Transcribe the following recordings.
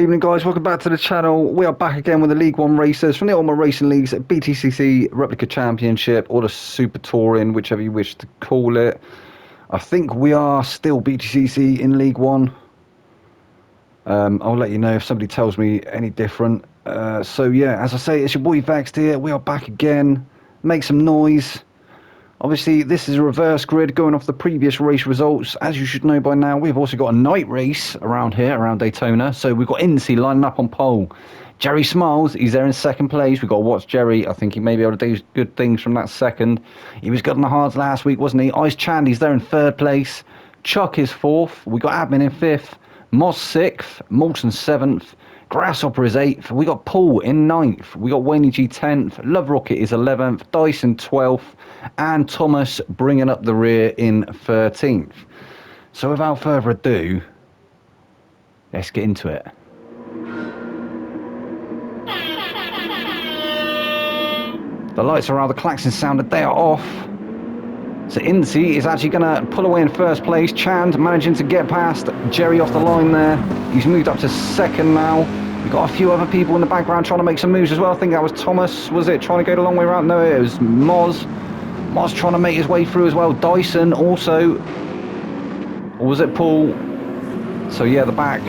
Evening guys, welcome back to the channel. We are back again with the League 1 racers from the Ultimate Racing League's Btcc Replica Championship, or the Super Touring, whichever you wish to call it. I think we are still Btcc in League 1. I'll let you know if somebody tells me any different. So yeah, as I say, it's your boy Vexed here. We are back again. Make some noise. Obviously, this is a reverse grid going off the previous race results. As you should know by now, we've also got a night race around here, around Daytona. So we've got Incy lining up on pole. Jerry Smiles, he's there in second place. We've got to watch Jerry. I think he may be able to do good things from that second. He was good on the hards last week, wasn't he? Ice Chand, he's there in third place. Chuck is fourth. We got Admin in fifth. Moss sixth. Moulton seventh. Grasshopper is 8th, we got Paul in 9th, we got Wayne G 10th, Love Rocket is 11th, Dyson 12th, and Thomas bringing up the rear in 13th. So without further ado, let's get into it. The lights are out, the klaxon sounded, they are off. So Incy is actually going to pull away in first place. Chand managing to get past Jerry off the line there. He's moved up to second now. We've got a few other people in the background trying to make some moves as well. I think that was Thomas, was it? Trying to go the long way around? No, it was Moz. Moz trying to make his way through as well. Dyson also. Or was it Paul? So yeah, the back.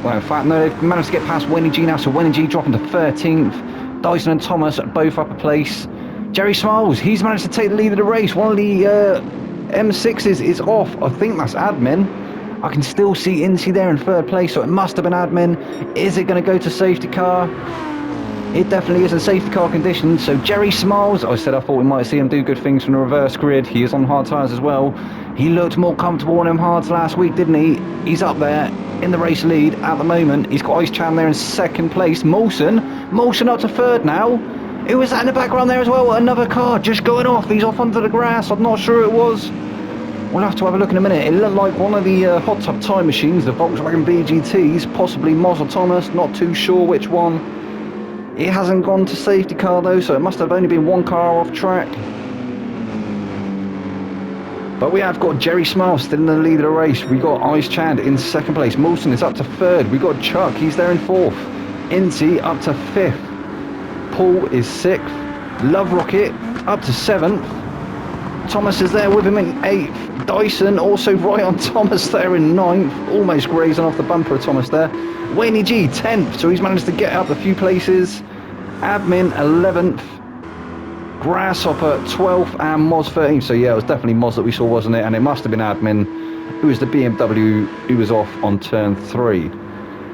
Well, in fact, no, they've managed to get past Wenny G now. So Wenny G dropping to 13th. Dyson and Thomas both up a place. Jerry Smiles, he's managed to take the lead of the race. One of the M6s is off. I think that's Admin. I can still see Incy there in third place, so it must have been Admin. Is it going to go to safety car? It definitely is in safety car conditions. So Jerry Smiles, I thought we might see him do good things from the reverse grid. He is on hard tyres as well. He looked more comfortable on them hards last week, didn't he? He's up there in the race lead at the moment. He's got Ice Chan there in second place. Molson up to third now. Who was that in the background there as well? Another car just going off. He's off onto the grass. I'm not sure it was. We'll have to have a look in a minute. It looked like one of the hot tub time machines, the Volkswagen BGTs, possibly Moz or Thomas, not too sure which one. It hasn't gone to safety car though, so it must have only been one car off track. But we have got Jerry Smile still in the lead of the race. We got Ice Chand in second place. Moulton is up to third. We got Chuck, he's there in fourth. Incy up to fifth. Paul is sixth. Love Rocket up to seventh. Thomas is there with him in 8th. Dyson also right on Thomas there in 9th. Almost grazing off the bumper of Thomas there. Wayne G 10th, so he's managed to get up a few places. Admin 11th. Grasshopper 12th and Moz 13th. So yeah, it was definitely Moz that we saw, wasn't it? And it must have been Admin, who was the BMW who was off on turn 3.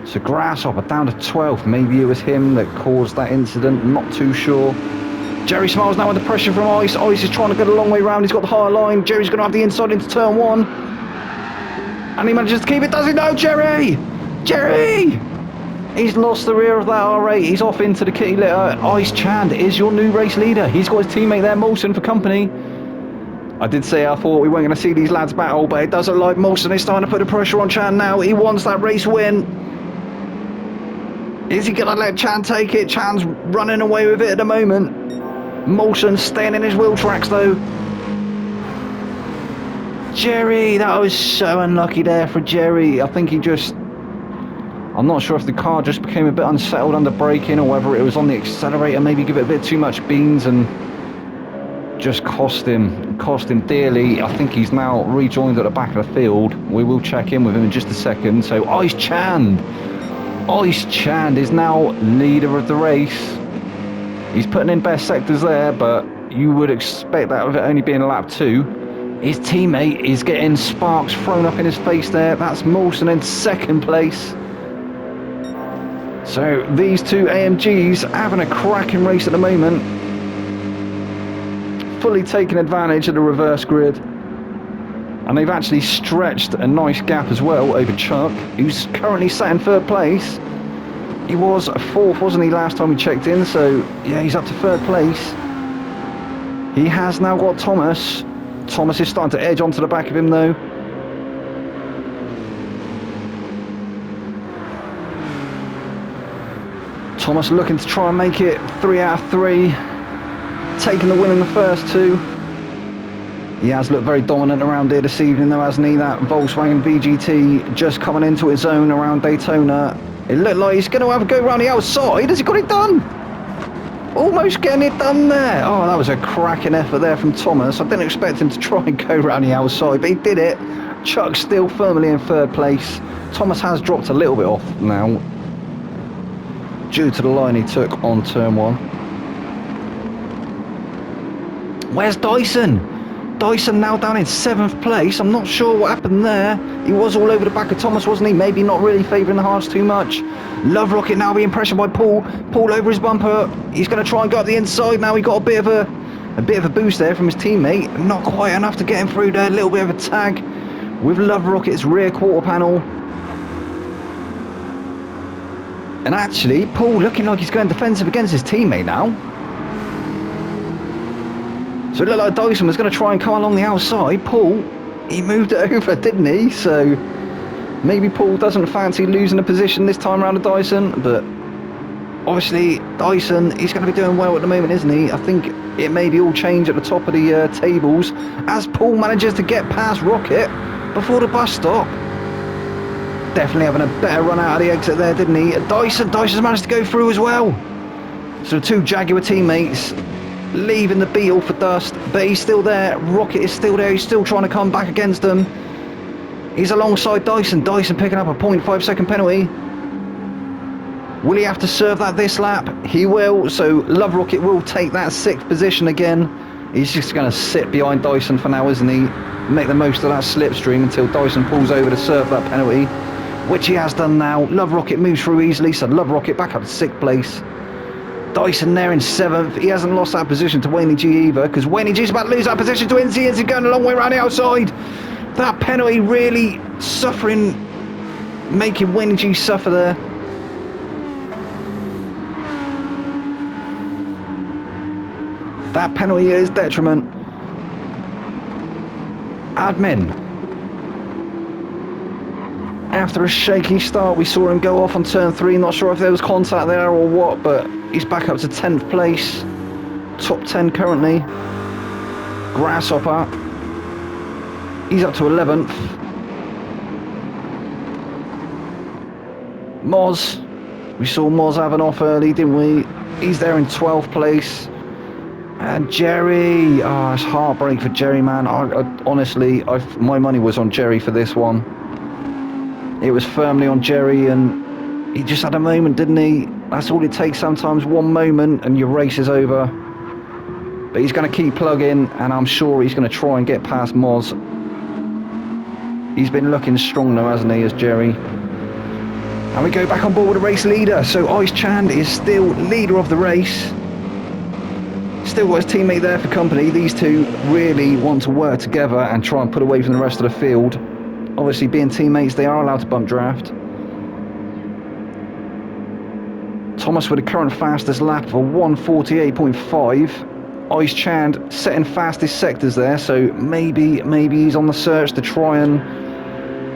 So Grasshopper down to 12th. Maybe it was him that caused that incident. Not too sure. Jerry Smiles now under pressure from Ice. Ice is trying to get a long way round. He's got the higher line. Jerry's going to have the inside into turn 1. And he manages to keep it. Does he? No, Jerry! Jerry! He's lost the rear of that R8. He's off into the kitty litter. Ice Chand is your new race leader. He's got his teammate there, Molson, for company. I did say I thought we weren't going to see these lads battle, but it does look like Molson is starting to put the pressure on Chand now. He wants that race win. Is he going to let Chand take it? Chand's running away with it at the moment. Molson staying in his wheel tracks though. Jerry, that was so unlucky there for Jerry. I think he just... I'm not sure if the car just became a bit unsettled under braking or whether it was on the accelerator, maybe give it a bit too much beans and just cost him dearly. I think he's now rejoined at the back of the field. We will check in with him in just a second. So Ice Chand is now leader of the race. He's putting in best sectors there, but you would expect that with it only being lap 2. His teammate is getting sparks thrown up in his face there. That's Molson in second place. So these two AMGs having a cracking race at the moment. Fully taking advantage of the reverse grid. And they've actually stretched a nice gap as well over Chuck, who's currently sat in third place. He was 4th, wasn't he, last time we checked in? So, yeah, he's up to third place. He has now got Thomas. Thomas is starting to edge onto the back of him, though. Thomas looking to try and make it 3 out of 3. Taking the win in the first 2. He has looked very dominant around here this evening though, hasn't he? That Volkswagen VGT just coming into its own around Daytona. It looked like he's going to have a go around the outside. Has he got it done? Almost getting it done there. Oh, that was a cracking effort there from Thomas. I didn't expect him to try and go around the outside, but he did it. Chuck's still firmly in third place. Thomas has dropped a little bit off now, due to the line he took on turn 1. Where's Dyson? Dyson now down in 7th place. I'm not sure what happened there. He was all over the back of Thomas, wasn't he? Maybe not really favouring the hards too much. Love Rocket now being pressured by Paul. Paul over his bumper. He's going to try and go up the inside now. He got a bit of a boost there from his teammate. Not quite enough to get him through there. A little bit of a tag with Love Rocket's rear quarter panel. And actually, Paul looking like he's going defensive against his teammate now. So it looked like Dyson was going to try and come along the outside. Paul, he moved it over, didn't he? So maybe Paul doesn't fancy losing a position this time around to Dyson. But obviously, Dyson, he's going to be doing well at the moment, isn't he? I think it may be all change at the top of the tables as Paul manages to get past Rocket before the bus stop. Definitely having a better run out of the exit there, didn't he? Dyson's managed to go through as well. So 2 Jaguar teammates leaving the Beetle for dust, but he's still there. Rocket is still there. He's still trying to come back against them. He's alongside Dyson. Dyson picking up a 0.5 second penalty. Will he have to serve that this lap? He will. So Love Rocket will take that 6th position again. He's just going to sit behind Dyson for now, isn't he? Make the most of that slipstream until Dyson pulls over to serve that penalty, which he has done now. Love Rocket moves through easily, so Love Rocket back up to 6th place. Dyson there in 7th. He hasn't lost that position to Wayne G either, because Wayne G's about to lose that position to Inzy. Inzy going a long way around the outside. That penalty really suffering, making Wayne G suffer there. That penalty is detriment. Admin. After a shaky start, we saw him go off on turn 3. Not sure if there was contact there or what, but he's back up to 10th place. Top 10 currently. Grasshopper. He's up to 11th. Moz. We saw Moz have an off early, didn't we? He's there in 12th place. And Jerry. Oh, it's heartbreak for Jerry, man. Honestly, my money was on Jerry for this one. It was firmly on Jerry, and he just had a moment, didn't he? That's all it takes sometimes, one moment, and your race is over. But he's going to keep plugging, and I'm sure he's going to try and get past Moz. He's been looking strong though, hasn't he, as Jerry? And we go back on board with the race leader. So Ice Chand is still leader of the race. Still got his teammate there for company. These two really want to work together and try and put away from the rest of the field. Obviously, being teammates, they are allowed to bump draft. Thomas with the current fastest lap of a 1:48.5. Ice Chand setting fastest sectors there, so maybe he's on the search to try and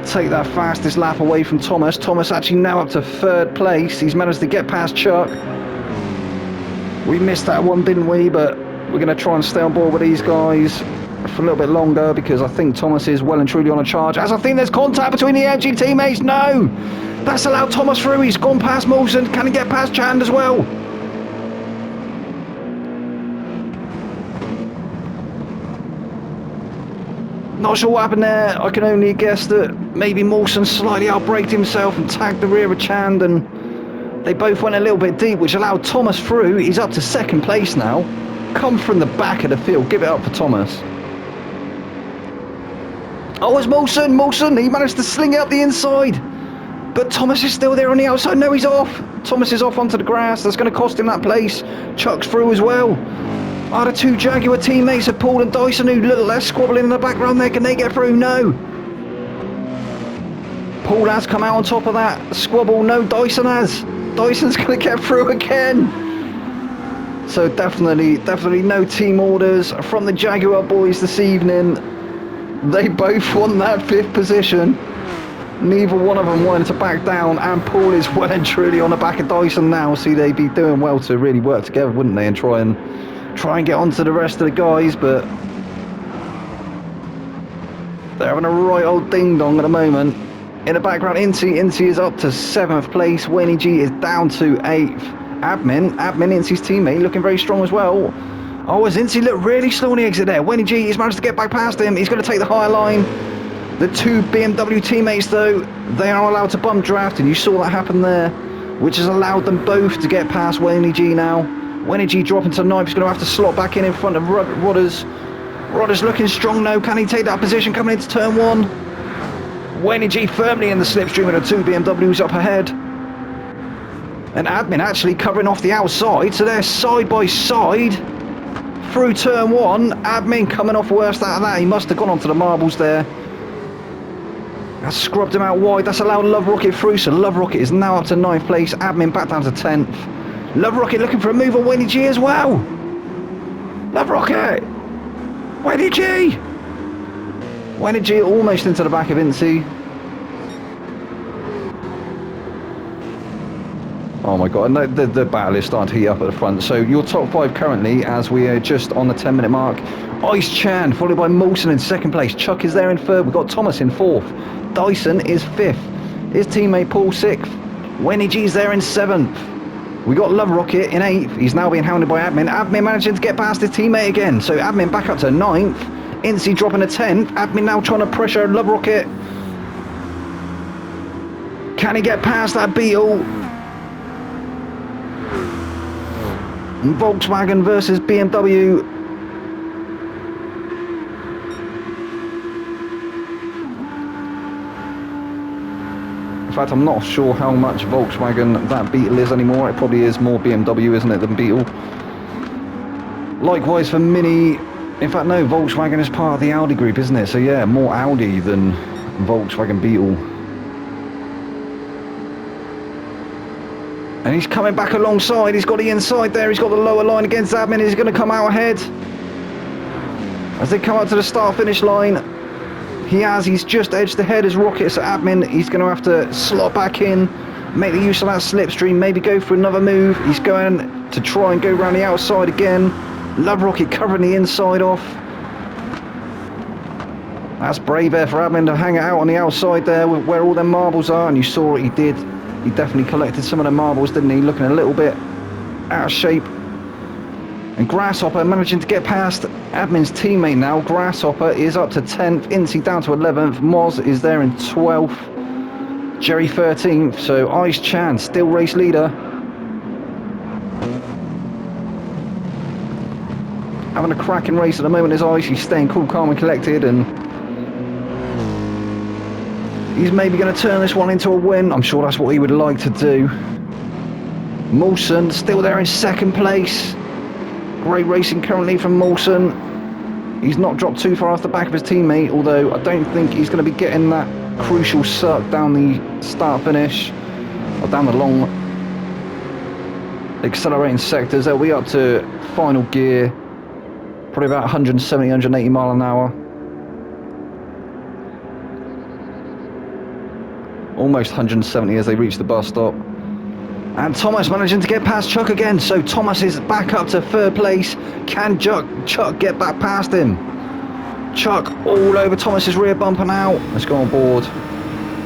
take that fastest lap away from Thomas. Thomas actually now up to 3rd place. He's managed to get past Chuck. We missed that one, didn't we? But we're going to try and stay on board with these guys for a little bit longer, because I think Thomas is well and truly on a charge. As I think there's contact between the MG teammates. No! That's allowed Thomas through. He's gone past Molson. Can he get past Chand as well? Not sure what happened there. I can only guess that maybe Molson slightly outbraked himself and tagged the rear of Chand, and they both went a little bit deep, which allowed Thomas through. He's up to 2nd place now. Come from the back of the field. Give it up for Thomas. Oh, it's Molson. Molson, he managed to sling it up the inside. But Thomas is still there on the outside. No, he's off. Thomas is off onto the grass. That's going to cost him that place. Chuck's through as well. Are the 2 Jaguar teammates of Paul and Dyson, who a little less squabbling in the background there? Can they get through? No. Paul has come out on top of that squabble. No, Dyson has. Dyson's going to get through again. So definitely no team orders from the Jaguar boys this evening. They both won that 5th position. Neither one of them wanted to back down, and Paul is well and truly on the back of Dyson now. See, they'd be doing well to really work together, wouldn't they, and try and get on to the rest of the guys. But They're having a right old ding-dong at the moment. In the background, Incy is up to 7th place. Wayne G is down to 8th. Admin, Incy's teammate, looking very strong as well. Oh, as Incy looked really slow on the exit there. Wayne G has managed to get back past him. He's going to take the higher line. The two BMW teammates, though, they are allowed to bump draft, and you saw that happen there, which has allowed them both to get past Wayne G now. Wayne G dropping to 9th. He's going to have to slot back in front of Rodders. Rodders looking strong now. Can he take that position coming into turn 1? Wayne G firmly in the slipstream of the two BMWs up ahead. And Admin actually covering off the outside, so they're side by side through turn 1. Admin coming off worst out of that. He must have gone onto the marbles there. That's scrubbed him out wide. That's allowed Love Rocket through, so Love Rocket is now up to 9th place. Admin back down to 10th. Love Rocket looking for a move on Wayne G as well. Love Rocket! Wayne G! Wayne G almost into the back of Incy. Oh my god, and the battle is starting to heat up at the front. So your top 5 currently, as we are just on the 10-minute mark. Ice Chan, followed by Molson in 2nd place. Chuck is there in 3rd. We've got Thomas in 4th. Dyson is 5th. His teammate Paul 6th. Wayne G's there in 7th. We got Love Rocket in 8th. He's now being hounded by Admin. Admin managing to get past his teammate again. So Admin back up to 9th. Incy dropping to 10th. Admin now trying to pressure Love Rocket. Can he get past that Beetle? And Volkswagen versus BMW. In fact, I'm not sure how much Volkswagen that Beetle is anymore. It probably is more BMW, isn't it, than Beetle. Likewise for Mini. In fact, no, Volkswagen is part of the Audi group, isn't it? So yeah, more Audi than Volkswagen Beetle. And he's coming back alongside. He's got the inside there. He's got the lower line against Admin. He's going to come out ahead. As they come up to the start-finish line, he's just edged ahead as Rocket. So Admin, he's going to have to slot back in, make the use of that slipstream, maybe go for another move. He's going to try and go around the outside again. Love Rocket covering the inside off. That's brave there for Admin to hang it out on the outside there where all them marbles are, and you saw what he did. He definitely collected some of the marbles, didn't he? Looking a little bit out of shape. And Grasshopper managing to get past Admin's teammate now. Grasshopper is up to 10th. Incy down to 11th. Moz is there in 12th. Jerry 13th. So Ice Chan still race leader. Having a cracking race at the moment is Ice. He's staying cool, calm and collected, and he's maybe going to turn this one into a win. I'm sure that's what he would like to do. Molson still there in 2nd place. Great racing currently from Molson. He's not dropped too far off the back of his teammate, although I don't think he's going to be getting that crucial suck down the start finish, or down the long accelerating sectors. They'll be up to final gear, probably about 170, 180 mile an hour. Almost 170 as they reach the bus stop. And Thomas managing to get past Chuck again. So Thomas is back up to 3rd place. Can Chuck get back past him? Chuck all over Thomas's rear bumper now. Let's go on board.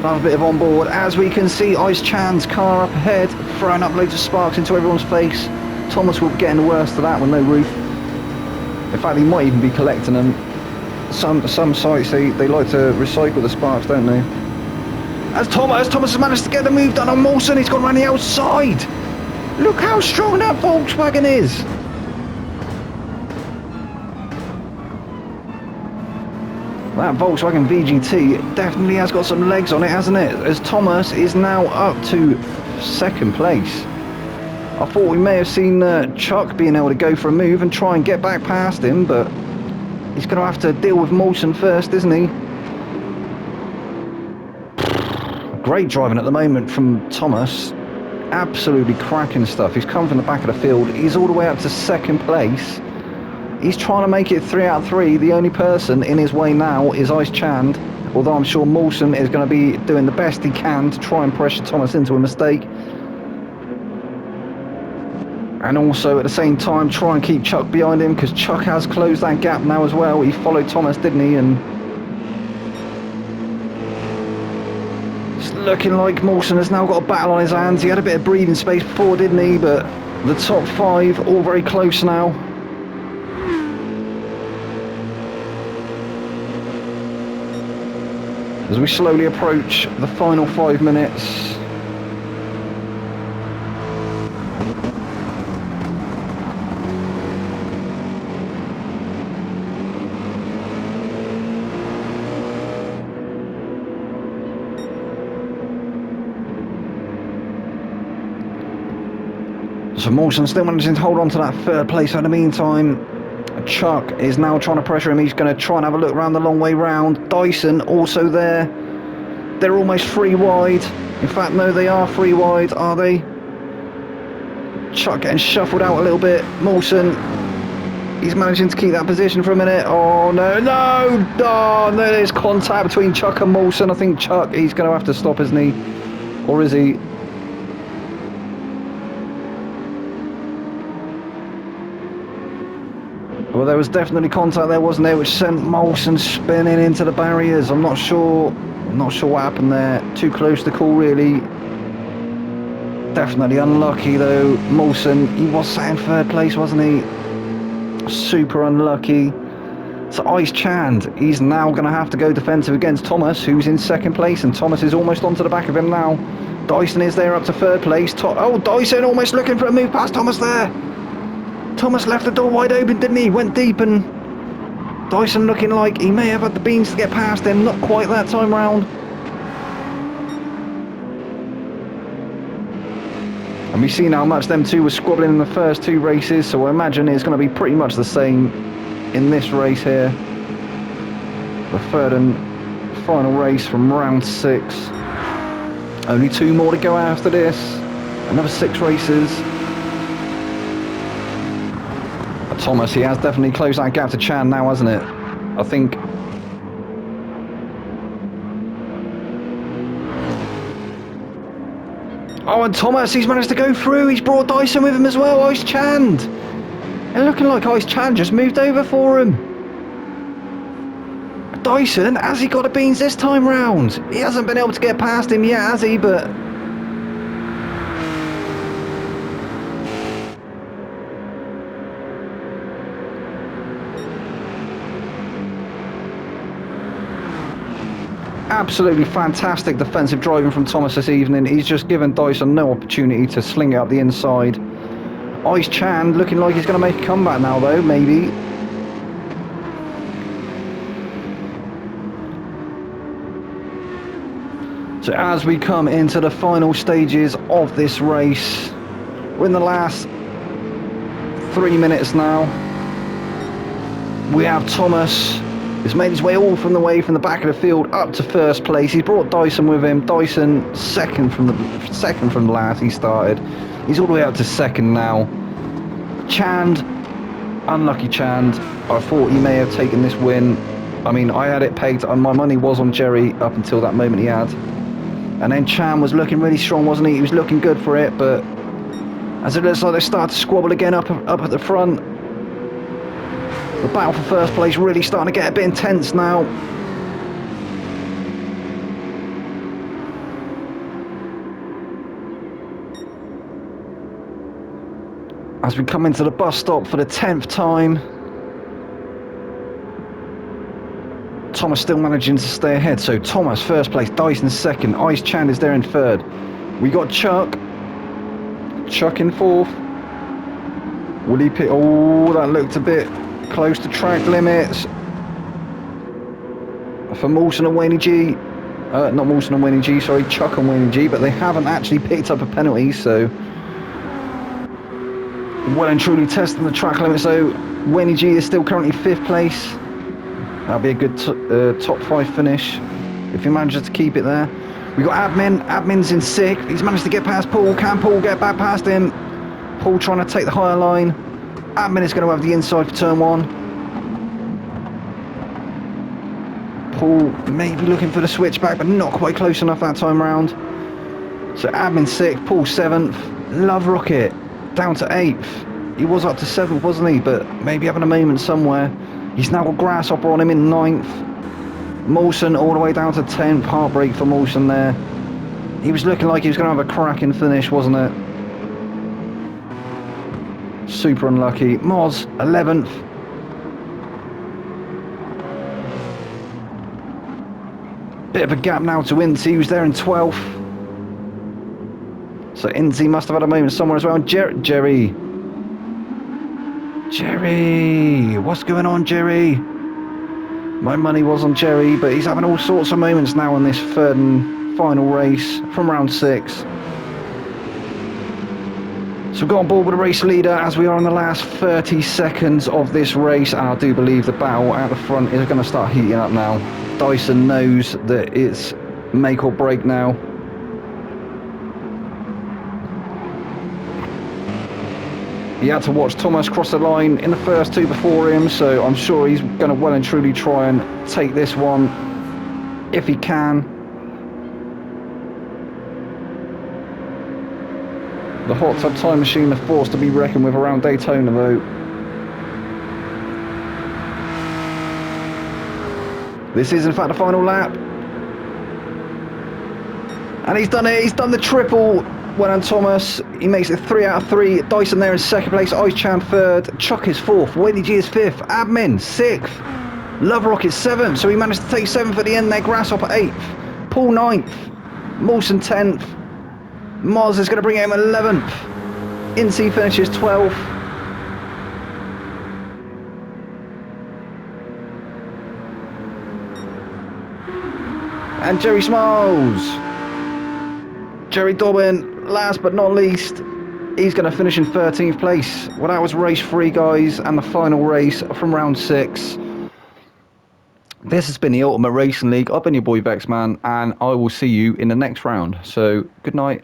Have a bit of on board. As we can see, Ice Chan's car up ahead, throwing up loads of sparks into everyone's face. Thomas will be getting the worst of that with no roof. In fact, he might even be collecting them. Some sites, they like to recycle the sparks, don't they? As Thomas has managed to get the move done on Molson. He's gone around the outside. Look how strong that Volkswagen is. That Volkswagen VGT definitely has got some legs on it, hasn't it? As Thomas is now up to 2nd place. I thought we may have seen Chuck being able to go for a move and try and get back past him, but he's going to have to deal with Molson first, isn't he? Great driving at the moment from Thomas. Absolutely cracking stuff. He's come from the back of the field. He's all the way up to 2nd place. He's trying to make it 3 out of 3. The only person in his way now is Ice Chand, although I'm sure Molson is going to be doing the best he can to try and pressure Thomas into a mistake. And also at the same time try and keep Chuck behind him, because Chuck has closed that gap now as well. He followed Thomas, didn't he? And looking like Mawson has now got a battle on his hands. He had a bit of breathing space before, didn't he? But the top 5 all very close now. As we slowly approach the final 5 minutes. So Mawson still managing to hold on to that 3rd place. In the meantime, Chuck is now trying to pressure him. He's going to try and have a look around the long way round. Dyson also there. They're almost 3 wide. In fact, no, they are 3 wide, are they? Chuck getting shuffled out a little bit. Mawson, he's managing to keep that position for a minute. Oh, no, no! Oh, no, there's contact between Chuck and Mawson. I think Chuck, he's going to have to stop, isn't he? Or is he? Well, there was definitely contact there, wasn't there, which sent Mawson spinning into the barriers. I'm not sure what happened there. Too close to call, really. Definitely unlucky, though. Mawson, he was sat in 3rd place, wasn't he? Super unlucky. So Ice Chand, he's now going to have to go defensive against Thomas, who's in 2nd place, and Thomas is almost onto the back of him now. Dyson is there up to 3rd place. Oh, Dyson almost looking for a move past Thomas there. Thomas left the door wide open, didn't he? Went deep, and Dyson looking like he may have had the beans to get past him. Not quite that time round. And we've seen how much them two were squabbling in the first 2 races, so I imagine it's going to be pretty much the same in this race here. The 3rd and final race from round 6. Only 2 more to go after this. Another 6 races. Thomas, he has definitely closed that gap to Chan now, hasn't it? I think. Oh, and Thomas, he's managed to go through. He's brought Dyson with him as well. Ice Chand. And looking like Ice Chand just moved over for him. Dyson, has he got the beans this time round? He hasn't been able to get past him yet, has he? But absolutely fantastic defensive driving from Thomas this evening. He's just given Dyson no opportunity to sling it up the inside. Ice Chand looking like he's going to make a comeback now, though, maybe. So as we come into the final stages of this race, we're in the last 3 minutes now. We have Thomas. He's made his way all from the back of the field up to 1st place. He's brought Dyson with him. Dyson second from the last he started. He's all the way up to 2nd now. Chand, unlucky Chand. I thought he may have taken this win. I mean, I had it pegged, and my money was on Jerry up until that moment he had. And then Chan was looking really strong, wasn't he? He was looking good for it, but as it looks like they start to squabble again up at the front. The battle for 1st place really starting to get a bit intense now. As we come into the bus stop for the 10th time. Thomas still managing to stay ahead. So Thomas 1st place, Dyson 2nd, Ice Chand is there in 3rd. We got Chuck in 4th. Will he pick? Oh, that looked a bit close to track limits for Mawson and Wayne G. Not Mawson and Wayne G, sorry, Chuck and Wayne G, but they haven't actually picked up a penalty, so well and truly testing the track limit. So Wayne G is still currently 5th place. That'll be a good top 5 finish if he manages to keep it there. We got Admin's in 6th. He's managed to get past Paul. Can Paul get back past him? Paul trying to take the higher line. Admin is going to have the inside for turn 1. Paul maybe looking for the switchback, but not quite close enough that time round. So Admin 6th, Paul 7th. Love Rocket down to 8th. He was up to 7th, wasn't he? But maybe having a moment somewhere. He's now got Grasshopper on him in 9th. Mawson all the way down to 10th. Heartbreak for Mawson there. He was looking like he was going to have a cracking finish, wasn't it? Super unlucky. Moz, 11th. Bit of a gap now to Inti, who's there in 12th. So Inti must have had a moment somewhere as well. Jerry, what's going on, Jerry? My money was on Jerry, but he's having all sorts of moments now in this third and final race from round 6. So we've got on board with the race leader as we are in the last 30 seconds of this race, and I do believe the battle at the front is going to start heating up now. Dyson knows that it's make or break now. He had to watch Thomas cross the line in the first 2 before him, so I'm sure he's going to well and truly try and take this one if he can. The hot tub time machine, the force to be reckoned with around Daytona though. This is in fact the final lap. And he's done it, he's done the triple. Well done Thomas, he makes it 3 out of 3. Dyson there in 2nd place, Ice Chan 3rd, Chuck is 4th, Wendy G is 5th, Admin 6th, Love Rocket 7th, so he managed to take 7th at the end there, Grasshopper 8th, Paul 9th, Molson 10th, Moz is going to bring him 11th, Incy finishes 12th. And Jerry Smiles. Jerry Dobbin, last but not least, he's going to finish in 13th place. Well, that was race 3, guys, and the final race from round 6. This has been the Ultimate Racing League. I've been your boy Vexman, and I will see you in the next round. So, good night.